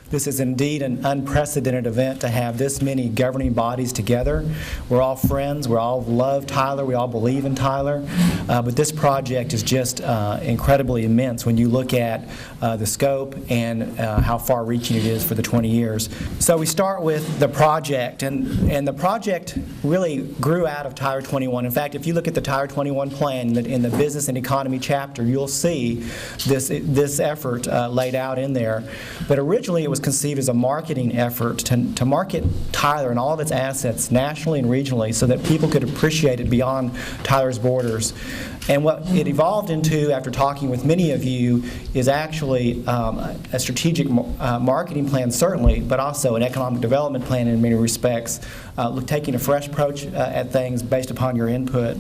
This is indeed an unprecedented event to have this many governing bodies together. We're all friends, we all love Tyler, we all believe in Tyler, but this project is just incredibly immense when you look at the scope and how far-reaching it is for the 20 years. So we start with the project, and the project really grew out of Tyler 21. In fact, if you look at the Tyler 21 plan in the business and economy chapter, you'll see this effort laid out in there. But originally it was conceived as a marketing effort to market Tyler and all of its assets nationally and regionally so that people could appreciate it beyond Tyler's borders. And what it evolved into, after talking with many of you, is actually a strategic marketing plan, certainly, but also an economic development plan in many respects, taking a fresh approach at things based upon your input.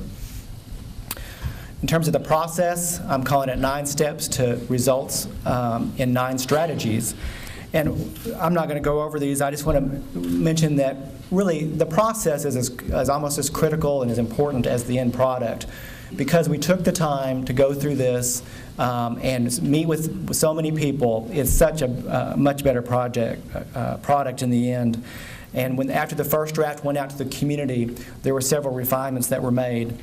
In terms of the process, I'm calling it 9 steps to results in 9 strategies. And I'm not going to go over these. I just want to mention that really the process is almost as critical and as important as the end product, because we took the time to go through this and meet with so many people. It's such a much better product in the end. And after the first draft went out to the community, there were several refinements that were made.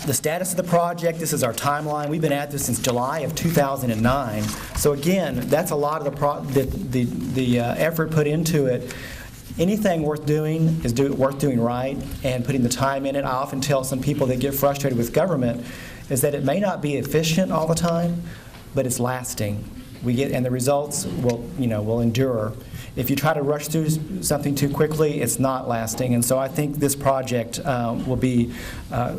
The status of the project, this is our timeline. We've been at this since July of 2009. So again, that's a lot of the effort put into it. Anything worth doing is worth doing right and putting the time in it. I often tell some people that get frustrated with government is that it may not be efficient all the time, but it's lasting. And the results will endure. If you try to rush through something too quickly, it's not lasting. And so I think this project will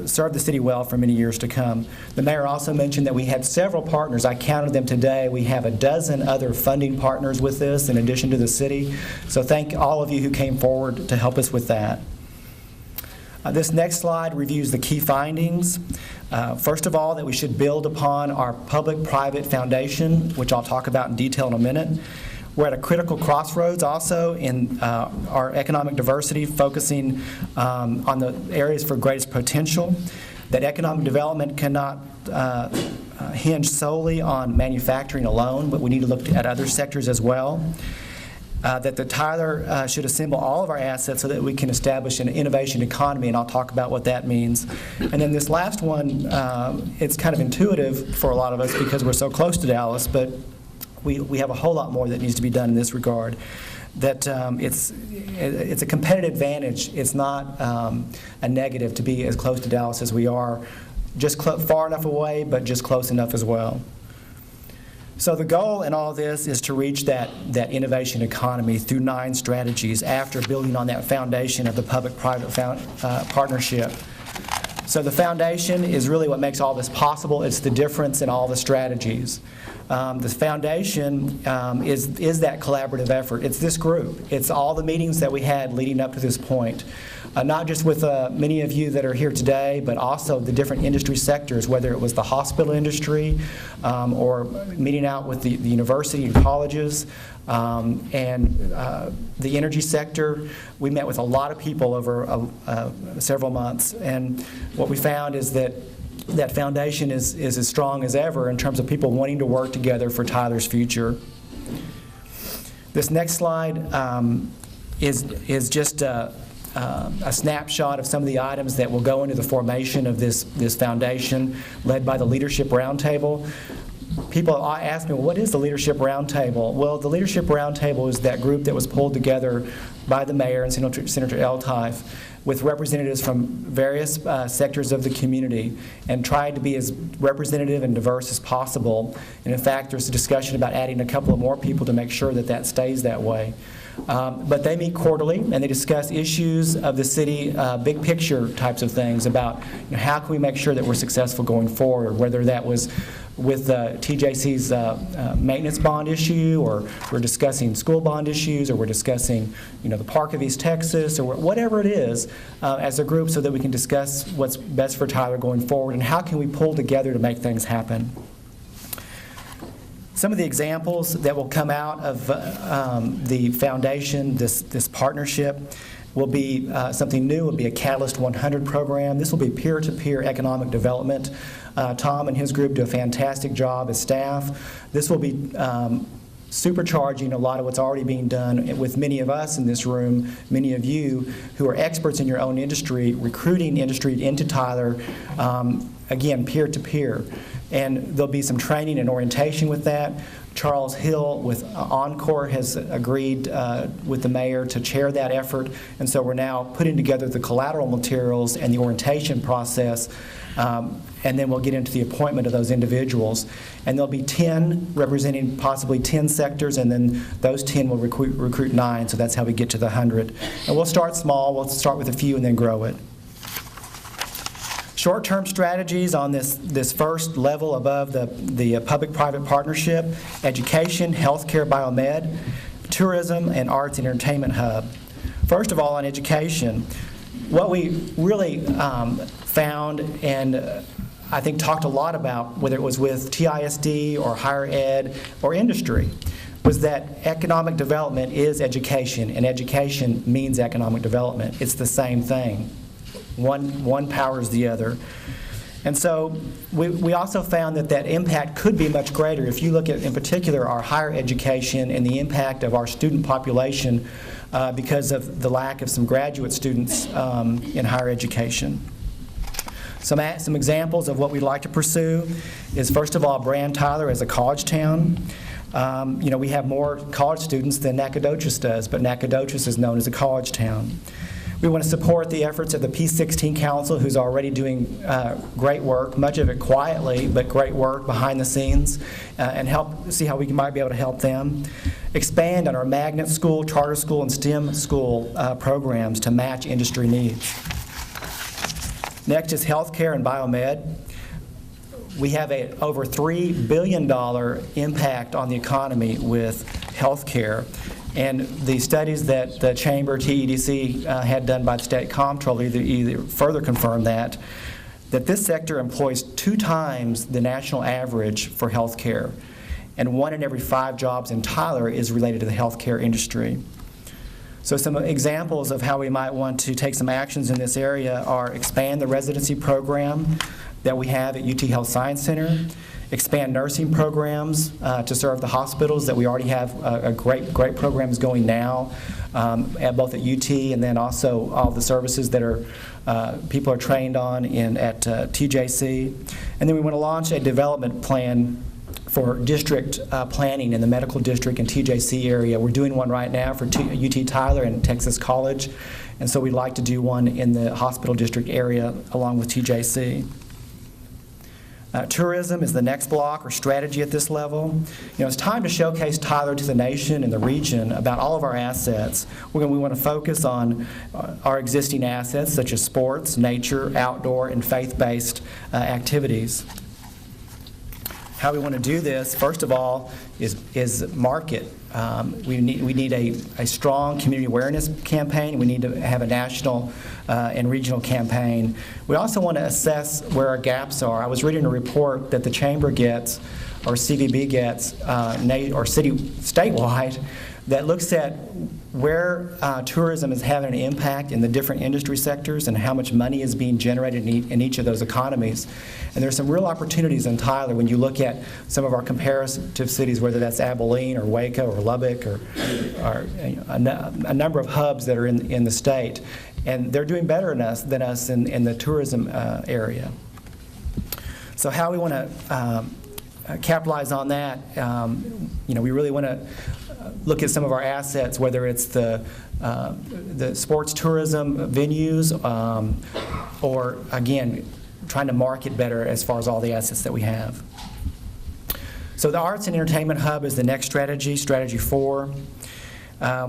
serve the city well for many years to come. The mayor also mentioned that we had several partners. I counted them today. We have a dozen other funding partners with this in addition to the city. So thank all of you who came forward to help us with that. This next slide reviews the key findings. First of all, that we should build upon our public-private foundation, which I'll talk about in detail in a minute. We're at a critical crossroads also in our economic diversity, focusing on the areas for greatest potential. That economic development cannot hinge solely on manufacturing alone, but we need to look at other sectors as well. That the Tyler should assemble all of our assets so that we can establish an innovation economy, and I'll talk about what that means. And then this last one, it's kind of intuitive for a lot of us because we're so close to Dallas, but we have a whole lot more that needs to be done in this regard. That it's a competitive advantage. It's not a negative to be as close to Dallas as we are, just far enough away, but just close enough as well. So the goal in all this is to reach that innovation economy through 9 strategies after building on that foundation of the public-private partnership. So the foundation is really what makes all this possible. It's the difference in all the strategies. The foundation is that collaborative effort. It's this group. It's all the meetings that we had leading up to this point. Not just with many of you that are here today, but also the different industry sectors, whether it was the hospital industry or meeting out with the university and colleges and the energy sector. We met with a lot of people over several months, and what we found is that foundation is as strong as ever in terms of people wanting to work together for Tyler's future. This next slide is just a snapshot of some of the items that will go into the formation of this foundation led by the Leadership Roundtable. People ask me, well, what is the Leadership Roundtable? Well, the Leadership Roundtable is that group that was pulled together by the mayor and Senator Eltife with representatives from various sectors of the community and tried to be as representative and diverse as possible. And in fact, there's a discussion about adding a couple of more people to make sure that stays that way. But they meet quarterly and they discuss issues of the city, big picture types of things about how can we make sure that we're successful going forward, whether that was with TJC's maintenance bond issue, or we're discussing school bond issues, or we're discussing the Park of East Texas, or whatever it is as a group, so that we can discuss what's best for Tyler going forward and how can we pull together to make things happen. Some of the examples that will come out of the foundation, this partnership, will be something new. Will be a Catalyst 100 program. This will be peer-to-peer economic development. Tom and his group do a fantastic job as staff. This will be supercharging a lot of what's already being done with many of us in this room, many of you who are experts in your own industry, recruiting industry into Tyler, again, peer-to-peer. And there'll be some training and orientation with that. Charles Hill with Encore has agreed with the mayor to chair that effort, and so we're now putting together the collateral materials and the orientation process, and then we'll get into the appointment of those individuals. And there'll be 10 representing possibly 10 sectors, and then those 10 will recruit 9, so that's how we get to the 100. And we'll start small, we'll start with a few and then grow it. Short-term strategies on this first level above the public-private partnership: education, healthcare, biomed, tourism, and arts and entertainment hub. First of all, on education, what we really found and I think talked a lot about, whether it was with TISD or higher ed or industry, was that economic development is education, and education means economic development. It's the same thing. One powers the other. And so we also found that impact could be much greater if you look at, in particular, our higher education and the impact of our student population because of the lack of some graduate students in higher education. Some examples of what we'd like to pursue is, first of all, brand Tyler as a college town. We have more college students than Nacogdoches does, but Nacogdoches is known as a college town. We want to support the efforts of the P16 Council, who's already doing great work, much of it quietly, but great work behind the scenes, and see how we might be able to help them. Expand on our magnet school, charter school, and STEM school programs to match industry needs. Next is healthcare and biomed. We have an over $3 billion impact on the economy with healthcare. And the studies that the Chamber, TEDC, had done by the State Comptroller either further confirm that this sector employs 2 times the national average for health care. And 1 in every 5 jobs in Tyler is related to the healthcare industry. So some examples of how we might want to take some actions in this area are expand the residency program that we have at UT Health Science Center, expand nursing programs to serve the hospitals that we already have great programs going now, both at UT and then also all the services that people are trained on at TJC. And then we want to launch a development plan for district planning in the medical district and TJC area. We're doing one right now for UT Tyler and Texas College, and so we'd like to do one in the hospital district area along with TJC. Tourism is the next block or strategy at this level. It's time to showcase Tyler to the nation and the region about all of our assets. We want to focus on our existing assets such as sports, nature, outdoor, and faith-based activities. How we want to do this, first of all, is market. We need a strong community awareness campaign. We need to have a national and regional campaign. We also want to assess where our gaps are. I was reading a report that the Chamber gets, or CVB gets, or statewide, that looks at where tourism is having an impact in the different industry sectors and how much money is being generated in each of those economies. And there's some real opportunities in Tyler when you look at some of our comparative cities, whether that's Abilene or Waco or Lubbock or a number of hubs that are in the state. And they're doing better than us in the tourism area. So how we want to capitalize on that, we really want to look at some of our assets, whether it's the sports tourism venues or, again, trying to market better as far as all the assets that we have. So the Arts and Entertainment Hub is the next strategy, strategy 4.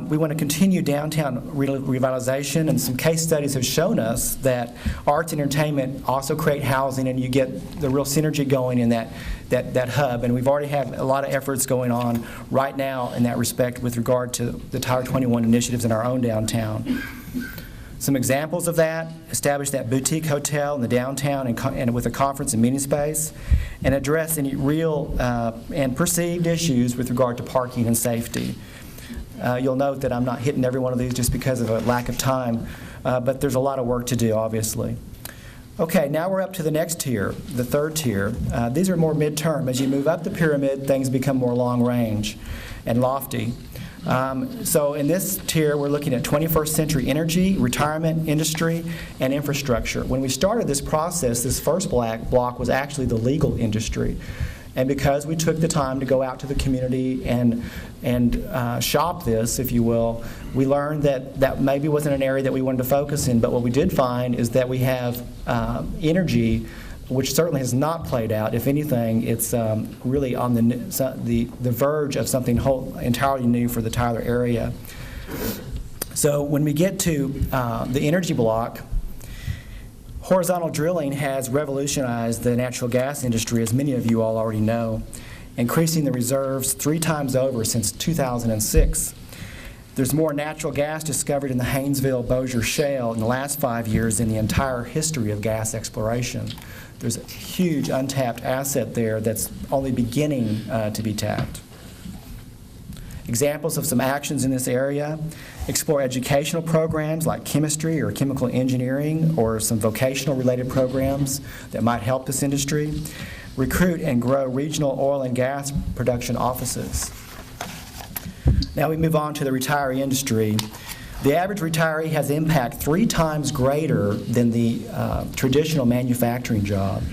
We want to continue downtown revitalization, and some case studies have shown us that arts and entertainment also create housing, and you get the real synergy going in that hub. And we've already had a lot of efforts going on right now in that respect with regard to the Tyler 21 initiatives in our own downtown. Some examples of that: establish that boutique hotel in the downtown and with a conference and meeting space, and address any real and perceived issues with regard to parking and safety. You'll note that I'm not hitting every one of these just because of a lack of time, but there's a lot of work to do, obviously. Okay, now we're up to the next tier, the third tier. These are more midterm. As you move up the pyramid, things become more long range and lofty. So in this tier, we're looking at 21st century energy, retirement, industry, and infrastructure. When we started this process, this first block was actually the legal industry. And because we took the time to go out to the community and shop this, if you will, we learned that that maybe wasn't an area that we wanted to focus in. But what we did find is that we have energy, which certainly has not played out. If anything, it's really on the verge of something entirely new for the Tyler area. So when we get to the energy block, horizontal drilling has revolutionized the natural gas industry, as many of you all already know, increasing the reserves 3 times over since 2006. There's more natural gas discovered in the Haynesville-Bossier Shale in the last 5 years than the entire history of gas exploration. There's a huge untapped asset there that's only beginning to be tapped. Examples of some actions in this area: explore educational programs like chemistry or chemical engineering, or some vocational related programs that might help this industry. Recruit and grow regional oil and gas production offices. Now we move on to the retiree industry. The average retiree has impact 3 times greater than the traditional manufacturing job.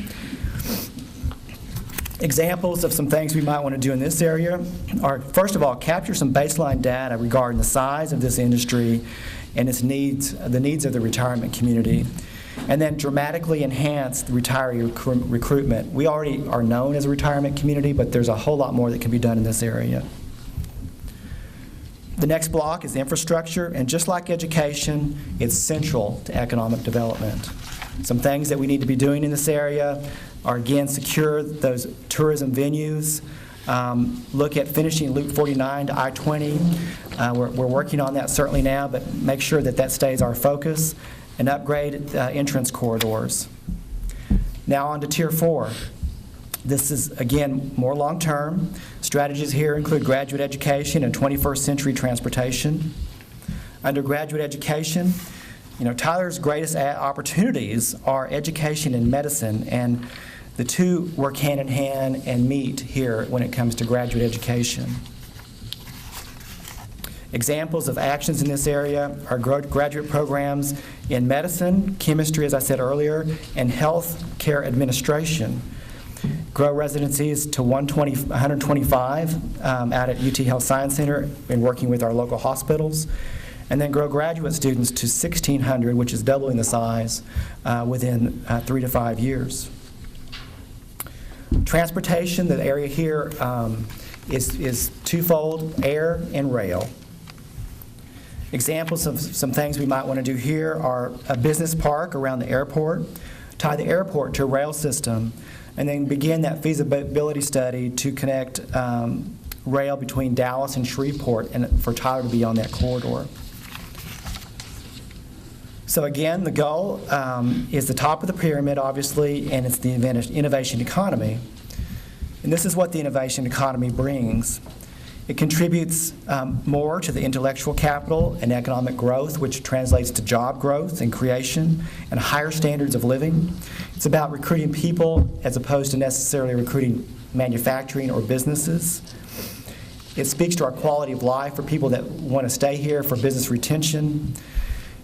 Examples of some things we might want to do in this area are, first of all, capture some baseline data regarding the size of this industry and its needs, the needs of the retirement community, and then dramatically enhance the retiree recruitment. We already are known as a retirement community, but there's a whole lot more that can be done in this area. The next block is infrastructure, and just like education, it's central to economic development. Some things that we need to be doing in this area are, again, secure those tourism venues, look at finishing Loop 49 to I-20. We're working on that certainly now, but make sure that that stays our focus, and upgrade entrance corridors. Now on to Tier 4. This is, again, more long-term. Strategies here include graduate education and 21st century transportation. Undergraduate education, Tyler's greatest opportunities are education and medicine, and the two work hand in hand and meet here when it comes to graduate education. Examples of actions in this area are graduate programs in medicine, chemistry, as I said earlier, and health care administration. Grow residencies to 125 out at UT Health Science Center and working with our local hospitals. And then grow graduate students to 1,600, which is doubling the size within 3 to 5 years. Transportation, the area here is twofold: air and rail. Examples of some things we might want to do here are a business park around the airport, tie the airport to a rail system, and then begin that feasibility study to connect rail between Dallas and Shreveport, and for Tyler to be on that corridor. So again, the goal is the top of the pyramid, obviously, and it's the innovation economy. And this is what the innovation economy brings. It contributes more to the intellectual capital and economic growth, which translates to job growth and creation and higher standards of living. It's about recruiting people as opposed to necessarily recruiting manufacturing or businesses. It speaks to our quality of life for people that want to stay here, for business retention.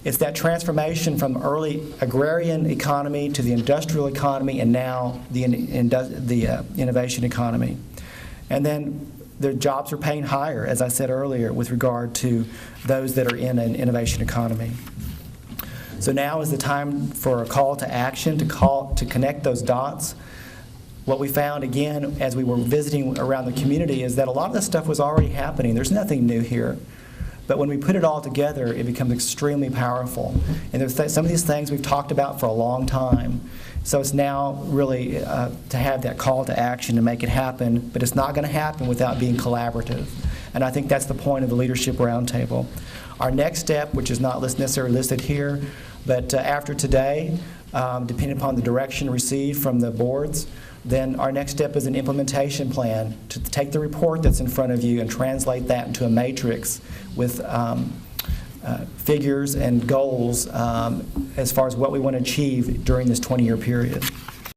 It's that transformation from early agrarian economy to the industrial economy, and now the innovation economy. And then the jobs are paying higher, as I said earlier, with regard to those that are in an innovation economy. So now is the time for a call to action, to connect those dots. What we found, again, as we were visiting around the community, is that a lot of this stuff was already happening. There's nothing new here. But when we put it all together, it becomes extremely powerful. And there's some of these things we've talked about for a long time. So it's now really to have that call to action to make it happen, but it's not going to happen without being collaborative. And I think that's the point of the Leadership Roundtable. Our next step, which is not necessarily listed here, but after today, depending upon the direction received from the boards, then our next step is an implementation plan to take the report that's in front of you and translate that into a matrix with figures and goals as far as what we want to achieve during this 20-year period.